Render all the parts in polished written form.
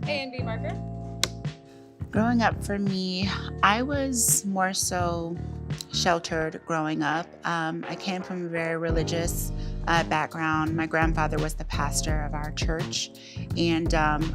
A&B marker. Growing up for me, I was more so sheltered growing up. I came from a very religious background. My grandfather was the pastor of our church, and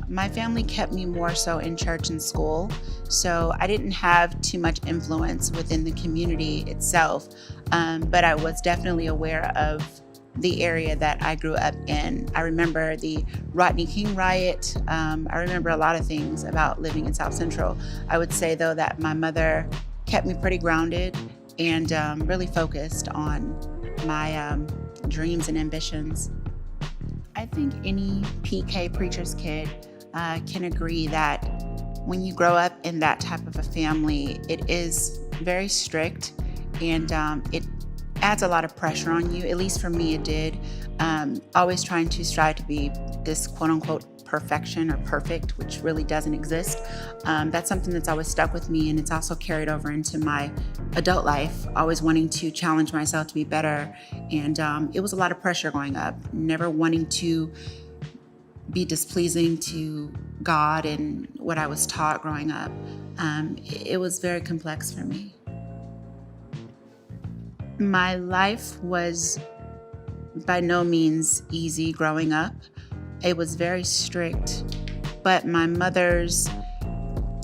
my family kept me more so in church and school. So I didn't have too much influence within the community itself, but I was definitely aware of the area that I grew up in. I remember the Rodney King riot. I remember a lot of things about living in South Central. I would say, though, that my mother kept me pretty grounded and really focused on my dreams and ambitions. I think any PK preacher's kid can agree that when you grow up in that type of a family, it is very strict and it adds a lot of pressure on you. At least for me, it did. Always trying to strive to be this quote unquote perfection or perfect, which really doesn't exist. That's something that's always stuck with me, and it's also carried over into my adult life, always wanting to challenge myself to be better. And it was a lot of pressure growing up, never wanting to be displeasing to God and what I was taught growing up. It was very complex for me. My life was by no means easy growing up. It was very strict, but my mother's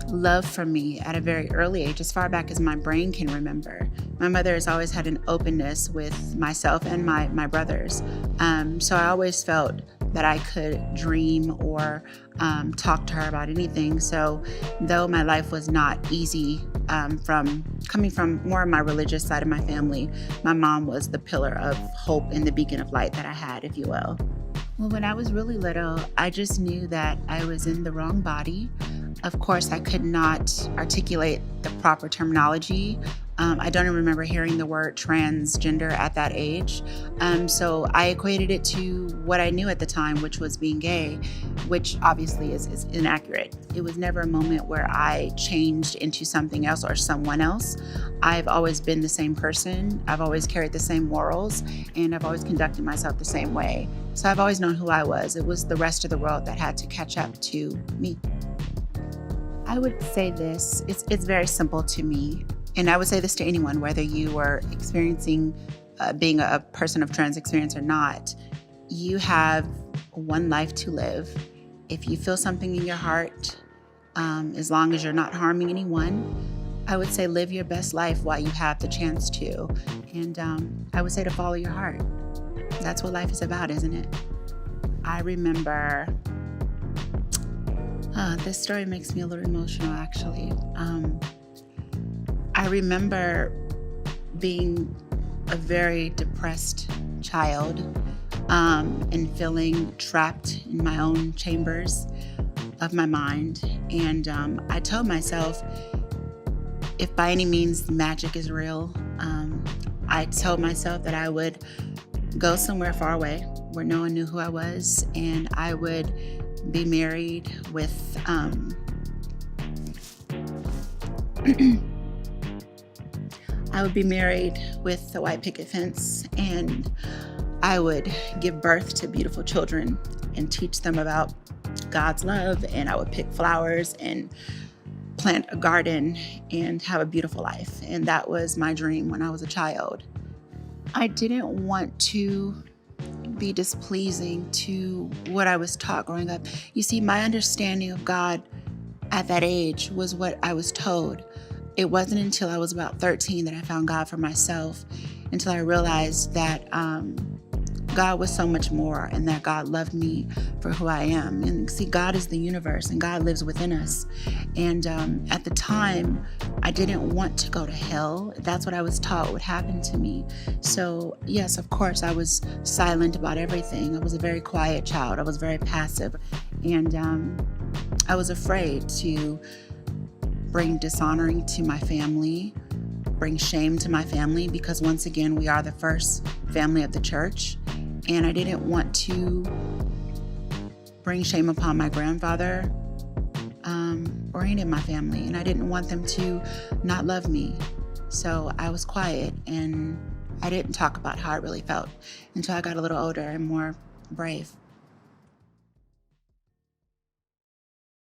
love for me at a very early age, as far back as my brain can remember. My mother has always had an openness with myself and my brothers. So I always felt that I could dream or talk to her about anything. So though my life was not easy, from coming from more of my religious side of my family, my mom was the pillar of hope and the beacon of light that I had, if you will. Well, when I was really little, I just knew that I was in the wrong body. Of course, I could not articulate the proper terminology. I don't even remember hearing the word transgender at that age. So I equated it to what I knew at the time, which was being gay, which obviously is inaccurate. It was never a moment where I changed into something else or someone else. I've always been the same person. I've always carried the same morals, and I've always conducted myself the same way. So I've always known who I was. It was the rest of the world that had to catch up to me. I would say this, it's very simple to me. And I would say this to anyone, whether you are experiencing being a person of trans experience or not. You have one life to live. If you feel something in your heart, as long as you're not harming anyone, I would say live your best life while you have the chance to. And I would say to follow your heart. That's what life is about, isn't it? I remember, this story makes me a little emotional, actually. I remember being a very depressed child and feeling trapped in my own chambers of my mind. And I told myself, if by any means magic is real, I told myself that I would go somewhere far away where no one knew who I was, and I would be married with I would be married with a white picket fence, and I would give birth to beautiful children and teach them about God's love, and I would pick flowers and plant a garden and have a beautiful life. And that was my dream when I was a child. I didn't want to be displeasing to what I was taught growing up. You see, my understanding of God at that age was what I was told. It wasn't until I was about 13 that I found God for myself, until I realized that God was so much more, and that God loved me for who I am. And see, God is the universe, and God lives within us. And at the time, I didn't want to go to hell. That's what I was taught would happen to me. So yes, of course, I was silent about everything. I was a very quiet child. I was very passive. And I was afraid to bring dishonoring to my family, bring shame to my family, because once again, we are the first family of the church. And I didn't want to bring shame upon my grandfather or any of my family. And I didn't want them to not love me. So I was quiet, and I didn't talk about how I really felt until I got a little older and more brave.